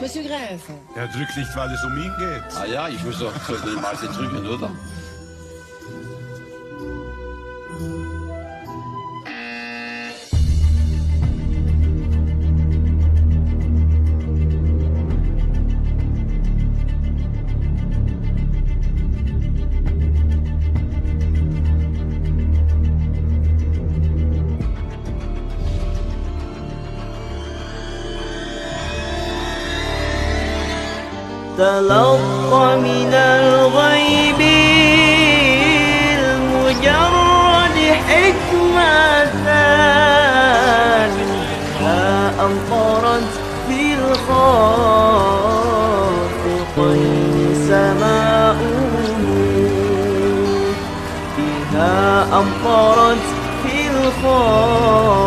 Monsieur Greff. Er drückt nicht, weil es um ihn geht. Ah ja, ich muss doch die meiste drücken, oder? تلقى من الغيب المجرد حكمة لا أمطرت في الخافقين سماؤه بها أمطرت في الخافقين